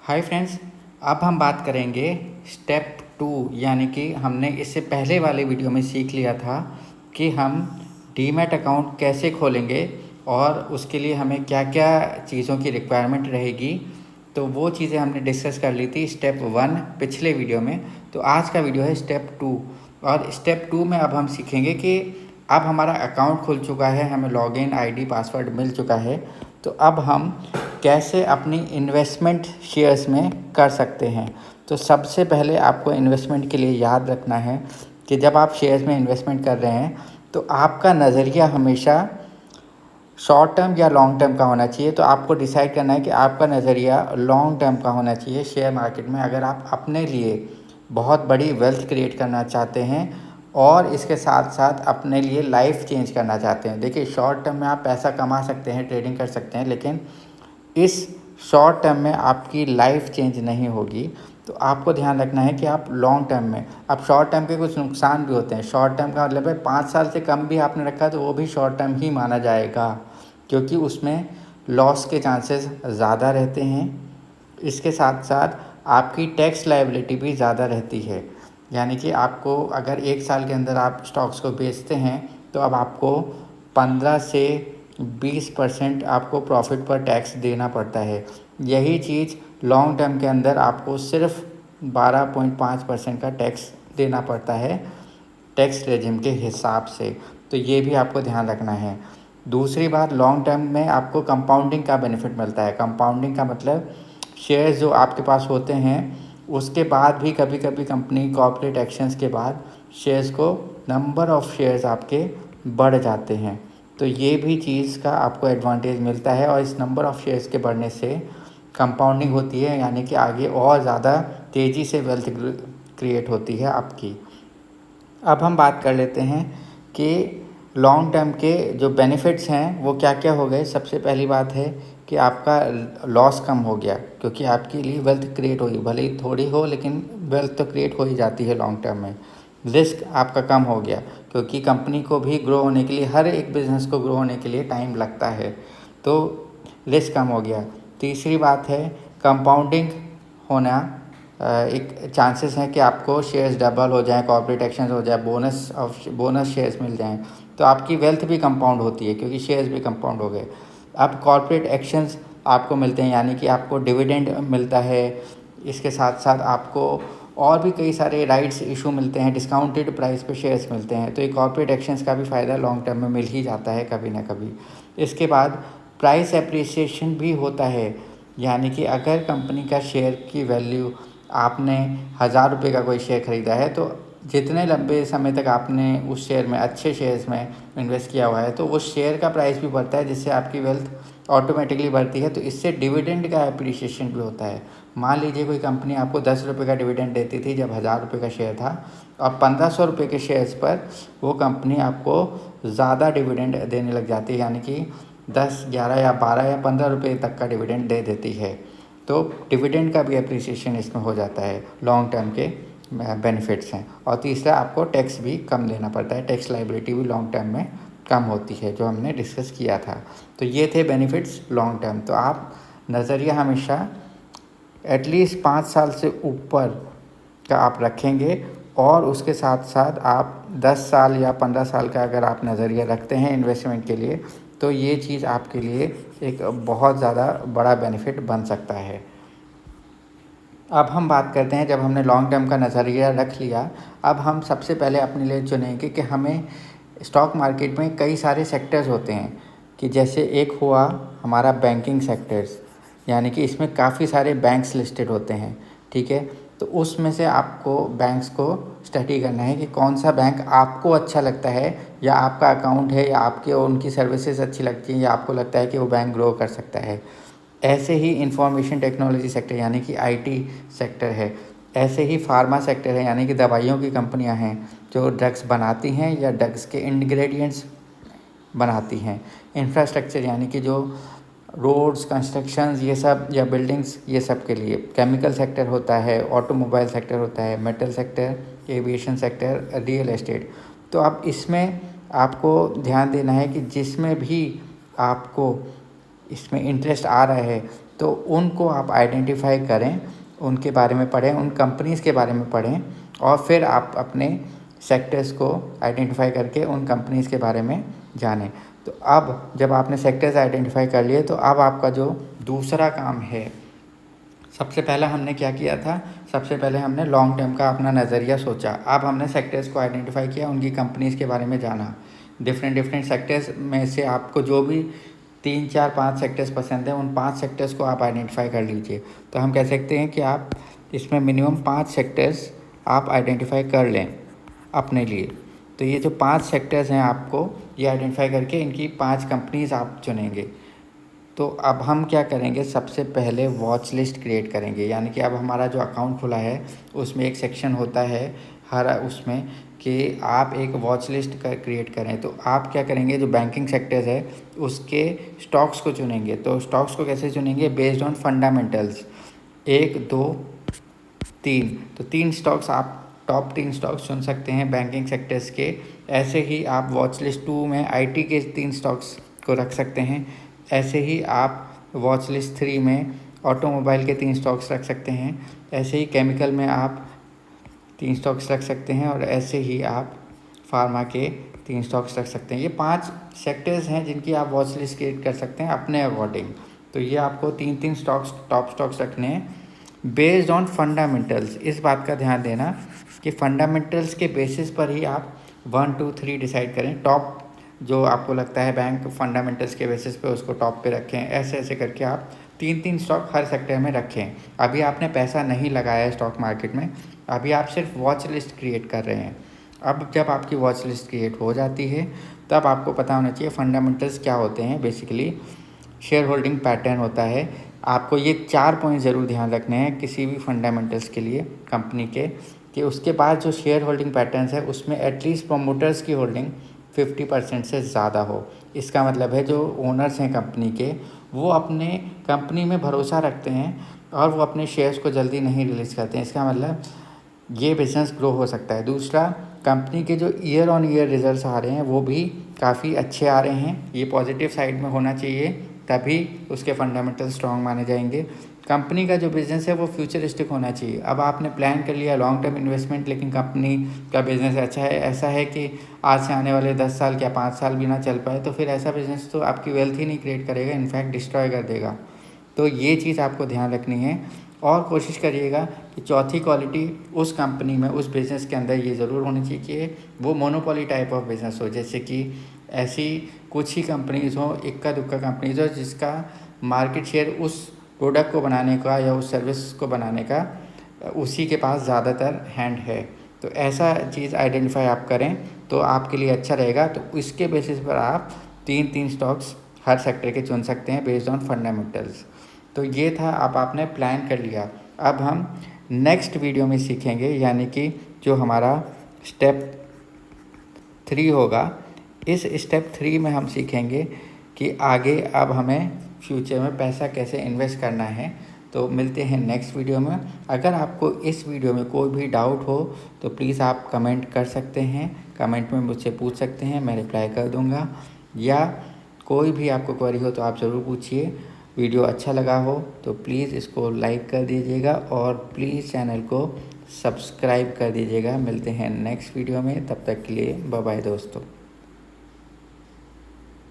Hi friends. अब हम बात करेंगे स्टेप 2, यानी कि हमने इससे पहले वाले वीडियो में सीख लिया था कि हम डीमैट अकाउंट कैसे खोलेंगे और उसके लिए हमें क्या क्या चीज़ों की रिक्वायरमेंट रहेगी। तो वो चीज़ें हमने डिस्कस कर ली थी स्टेप 1 पिछले वीडियो में। तो आज का वीडियो है स्टेप 2, और स्टेप 2 में अब हम सीखेंगे कि अब हमारा अकाउंट खुल चुका है, हमें लॉगिन आईडी पासवर्ड मिल चुका है, तो अब हम कैसे अपनी इन्वेस्टमेंट शेयर्स में कर सकते हैं। तो सबसे पहले आपको इन्वेस्टमेंट के लिए याद रखना है कि जब आप शेयर्स में इन्वेस्टमेंट कर रहे हैं तो आपका नज़रिया हमेशा शॉर्ट टर्म या लॉन्ग टर्म का होना चाहिए। तो आपको डिसाइड करना है कि आपका नज़रिया लॉन्ग टर्म का होना चाहिए शेयर मार्केट में, अगर आप अपने लिए बहुत बड़ी वेल्थ क्रिएट करना चाहते हैं और इसके साथ साथ अपने लिए लाइफ चेंज करना चाहते हैं। देखिए, शॉर्ट टर्म में आप पैसा कमा सकते हैं, ट्रेडिंग कर सकते हैं, लेकिन इस शॉर्ट टर्म में आपकी लाइफ चेंज नहीं होगी। तो आपको ध्यान रखना है कि आप लॉन्ग टर्म में, अब शॉर्ट टर्म के कुछ नुकसान भी होते हैं। शॉर्ट टर्म का मतलब है 5 साल से कम भी आपने रखा तो वो भी शॉर्ट टर्म ही माना जाएगा, क्योंकि उसमें लॉस के चांसेस ज़्यादा रहते हैं। इसके साथ साथ आपकी टैक्स लायबिलिटी भी ज़्यादा रहती है, यानी कि आपको अगर 1 साल के अंदर आप स्टॉक्स को बेचते हैं तो अब आपको 15 से 20% आपको प्रॉफिट पर टैक्स देना पड़ता है। यही चीज़ लॉन्ग टर्म के अंदर आपको सिर्फ 12.5% का टैक्स देना पड़ता है टैक्स रेजिम के हिसाब से। तो ये भी आपको ध्यान रखना है। दूसरी बात, लॉन्ग टर्म में आपको कंपाउंडिंग का बेनिफिट मिलता है। कंपाउंडिंग का मतलब शेयर्स जो आपके पास होते हैं उसके बाद भी कभी कभी कंपनी कॉर्पोरेट एक्शंस के बाद शेयर्स को नंबर ऑफ़ शेयर्स आपके बढ़ जाते हैं। तो ये भी चीज़ का आपको एडवांटेज मिलता है, और इस नंबर ऑफ़ शेयर्स के बढ़ने से कंपाउंडिंग होती है, यानी कि आगे और ज़्यादा तेज़ी से वेल्थ क्रिएट होती है आपकी। अब हम बात कर लेते हैं कि लॉन्ग टर्म के जो बेनिफिट्स हैं वो क्या क्या हो गए। सबसे पहली बात है कि आपका लॉस कम हो गया, क्योंकि आपके लिए वेल्थ क्रिएट होगी, भले ही थोड़ी हो लेकिन वेल्थ तो क्रिएट हो ही जाती है लॉन्ग टर्म में। रिस्क आपका कम हो गया, क्योंकि कंपनी को भी ग्रो होने के लिए, हर एक बिज़नेस को ग्रो होने के लिए टाइम लगता है, तो रिस्क कम हो गया। तीसरी बात है कंपाउंडिंग होना। एक चांसेस हैं कि आपको शेयर्स डबल हो जाएं, कॉर्पोरेट एक्शंस हो जाए, बोनस शेयर्स मिल जाएं, तो आपकी वेल्थ भी कंपाउंड होती है, क्योंकि शेयर्स भी कंपाउंड हो गए। अब कॉर्पोरेट एक्शंस आपको मिलते हैं, यानी कि आपको डिविडेंड मिलता है। इसके साथ साथ आपको और भी कई सारे राइट्स इशू मिलते हैं, डिस्काउंटेड प्राइस पे शेयर्स मिलते हैं। तो ये कॉर्पोरेट एक्शंस का भी फ़ायदा लॉन्ग टर्म में मिल ही जाता है कभी ना कभी। इसके बाद प्राइस एप्रिसिएशन भी होता है, यानी कि अगर कंपनी का शेयर की वैल्यू, आपने 1000 रुपये का कोई शेयर ख़रीदा है, तो जितने लंबे समय तक आपने उस शेयर में, अच्छे शेयर्स में इन्वेस्ट किया हुआ है, तो उस शेयर का प्राइस भी बढ़ता है, जिससे आपकी वेल्थ ऑटोमेटिकली बढ़ती है। तो इससे डिविडेंड का एप्रिसिएशन भी होता है। मान लीजिए कोई कंपनी आपको 10 रुपये का डिविडेंड देती थी जब 1000 रुपये का शेयर था, और 1500 रुपये के शेयर्स पर वो कंपनी आपको ज़्यादा डिविडेंड देने लग जाती है, यानी कि 10, 11 या 12 या 15 रुपये तक का डिविडेंड दे देती है। तो डिविडेंड का भी एप्रिसिएशन इसमें हो जाता है, लॉन्ग टर्म के बेनिफिट्स हैं। और तीसरा, आपको टैक्स भी कम देना पड़ता है, टैक्स लायबिलिटी भी लॉन्ग टर्म में कम होती है, जो हमने डिस्कस किया था। तो ये थे बेनिफिट्स लॉन्ग टर्म। तो आप नज़रिया हमेशा एटलीस्ट 5 साल से ऊपर का आप रखेंगे, और उसके साथ साथ आप 10 साल या 15 साल का अगर आप नज़रिया रखते हैं इन्वेस्टमेंट के लिए, तो ये चीज़ आपके लिए एक बहुत ज़्यादा बड़ा बेनिफिट बन सकता है। अब हम बात करते हैं, जब हमने लॉन्ग टर्म का नज़रिया रख लिया, अब हम सबसे पहले अपने लिए चुनेंगे कि हमें स्टॉक मार्केट में कई सारे सेक्टर्स होते हैं, कि जैसे एक हुआ हमारा बैंकिंग सेक्टर्स, यानी कि इसमें काफ़ी सारे बैंक्स लिस्टेड होते हैं, ठीक है। तो उसमें से आपको बैंक्स को स्टडी करना है कि कौन सा बैंक आपको अच्छा लगता है, या आपका अकाउंट है, या आपके उनकी सर्विसेज अच्छी लगती हैं, या आपको लगता है कि वो बैंक ग्रो कर सकता है। ऐसे ही इंफॉर्मेशन टेक्नोलॉजी सेक्टर, यानी कि आईटी सेक्टर है। ऐसे ही फार्मा सेक्टर है, यानी कि दवाइयों की कंपनियां हैं जो ड्रग्स बनाती हैं या ड्रग्स के इंग्रेडिएंट्स बनाती हैं। इंफ्रास्ट्रक्चर, यानी कि जो रोड्स, कंस्ट्रक्शंस, ये सब, या बिल्डिंग्स, ये सब के लिए। केमिकल सेक्टर होता है, ऑटोमोबाइल सेक्टर होता है, metal sector, aviation sector, real estate. तो अब इसमें आपको ध्यान देना है कि जिसमें भी आपको इसमें इंटरेस्ट आ रहा है तो उनको आप आइडेंटिफाई करें, उनके बारे में पढ़ें, उन कंपनीज़ के बारे में पढ़ें और फिर आप अपने सेक्टर्स को आइडेंटिफाई करके उन कंपनीज़ के बारे में जानें। तो अब जब आपने सेक्टर्स आइडेंटिफाई कर लिए तो अब आपका जो दूसरा काम है, सबसे पहले हमने क्या किया था, सबसे पहले हमने लॉन्ग टर्म का अपना नज़रिया सोचा। अब हमने सेक्टर्स को आइडेंटिफाई किया, उनकी कंपनीज़ के बारे में जाना। डिफरेंट सेक्टर्स में से आपको जो भी 3 4 5 सेक्टर्स पसंद है, उन 5 सेक्टर्स को आप आइडेंटिफाई कर लीजिए। तो हम कह सकते हैं कि आप इसमें मिनिमम 5 सेक्टर्स आप आइडेंटिफाई कर लें अपने लिए। तो ये जो 5 सेक्टर्स हैं, आपको ये आइडेंटिफाई करके इनकी 5 कंपनीज़ आप चुनेंगे। तो अब हम क्या करेंगे, सबसे पहले वॉच लिस्ट क्रिएट करेंगे। यानी कि अब हमारा जो अकाउंट खुला है उसमें एक सेक्शन होता है हर उसमें कि आप एक वॉच लिस्ट क्रिएट करें। तो आप क्या करेंगे, जो बैंकिंग सेक्टर्स है उसके स्टॉक्स को चुनेंगे। तो स्टॉक्स को कैसे चुनेंगे, बेस्ड ऑन फंडामेंटल्स, 1 2 3। तो 3 स्टॉक्स आप टॉप 3 स्टॉक्स चुन सकते हैं बैंकिंग सेक्टर्स के। ऐसे ही आप वॉच लिस्ट 2 में IT के 3 स्टॉक्स को रख सकते हैं। ऐसे ही आप वॉच लिस्ट 3 में ऑटोमोबाइल के 3 स्टॉक्स रख सकते हैं। ऐसे ही केमिकल में आप 3 स्टॉक्स रख सकते हैं और ऐसे ही आप फार्मा के 3 स्टॉक्स रख सकते हैं। ये 5 सेक्टर्स हैं जिनकी आप वॉच लिस्ट क्रिएट कर सकते हैं अपने अकॉर्डिंग। तो ये आपको 3 स्टॉक्स, टॉप स्टॉक्स रखने हैं बेस्ड ऑन फंडामेंटल्स। इस बात का ध्यान देना कि फंडामेंटल्स के बेसिस पर ही आप 1 2 3 डिसाइड करें। टॉप जो आपको लगता है बैंक फंडामेंटल्स के बेसिस पे उसको टॉप पे रखें। ऐसे ऐसे करके आप 3 स्टॉक हर सेक्टर में रखें। अभी आपने पैसा नहीं लगाया है स्टॉक मार्केट में, अभी आप सिर्फ वॉच लिस्ट क्रिएट कर रहे हैं। अब जब आपकी वॉच लिस्ट क्रिएट हो जाती है तब आपको पता होना चाहिए फंडामेंटल्स क्या होते हैं। बेसिकली शेयर होल्डिंग पैटर्न होता है। आपको ये 4 पॉइंट ज़रूर ध्यान रखने हैं किसी भी फंडामेंटल्स के लिए कंपनी के, कि उसके बाद जो शेयर होल्डिंग पैटर्न्स है उसमें एटलीस्ट प्रोमोटर्स की होल्डिंग 50% से ज़्यादा हो। इसका मतलब है जो ओनर्स हैं कंपनी के, वो अपने कंपनी में भरोसा रखते हैं और वो अपने शेयर्स को जल्दी नहीं रिलीज़ करते हैं। इसका मतलब ये बिज़नेस ग्रो हो सकता है। दूसरा, कंपनी के जो ईयर ऑन ईयर रिजल्ट्स आ रहे हैं वो भी काफ़ी अच्छे आ रहे हैं। ये पॉजिटिव साइड में होना चाहिए, तभी उसके फंडामेंटल स्ट्रॉन्ग माने जाएंगे। कंपनी का जो बिज़नेस है वो फ्यूचरिस्टिक होना चाहिए। अब आपने प्लान कर लिया लॉन्ग टर्म इन्वेस्टमेंट, लेकिन कंपनी का बिज़नेस अच्छा है, ऐसा है कि आज से आने वाले 10 साल या 5 साल भी ना चल पाए, तो फिर ऐसा बिज़नेस तो आपकी वेल्थ ही नहीं क्रिएट करेगा, इनफैक्ट डिस्ट्रॉय कर देगा। तो ये चीज़ आपको ध्यान रखनी है और कोशिश करिएगा कि चौथी क्वालिटी उस कंपनी में, उस बिज़नेस के अंदर ये ज़रूर होनी चाहिए कि वो मोनोपोली टाइप ऑफ बिज़नेस हो। जैसे कि ऐसी कुछ ही कंपनीज़ हो, इक्का दुक्का कंपनीज़ हो, जिसका मार्केट शेयर उस प्रोडक्ट को बनाने का या उस सर्विस को बनाने का उसी के पास ज़्यादातर हैंड है। तो ऐसा चीज़ आइडेंटिफाई आप करें तो आपके लिए अच्छा रहेगा। तो इसके बेसिस पर आप 3 स्टॉक्स हर सेक्टर के चुन सकते हैं बेस्ड ऑन फंडामेंटल्स। तो ये था, अब आपने प्लान कर लिया। अब हम नेक्स्ट वीडियो में सीखेंगे, यानी कि जो हमारा स्टेप 3 होगा, इस स्टेप 3 में हम सीखेंगे कि आगे अब हमें फ्यूचर में पैसा कैसे इन्वेस्ट करना है। तो मिलते हैं नेक्स्ट वीडियो में। अगर आपको इस वीडियो में कोई भी डाउट हो तो प्लीज़ आप कमेंट कर सकते हैं, कमेंट में मुझसे पूछ सकते हैं, मैं रिप्लाई कर दूंगा। या कोई भी आपको क्वेरी हो तो आप ज़रूर पूछिए। वीडियो अच्छा लगा हो तो प्लीज़ इसको लाइक कर दीजिएगा और प्लीज़ चैनल को सब्सक्राइब कर दीजिएगा। मिलते हैं नेक्स्ट वीडियो में, तब तक के लिए बाय बाय दोस्तों।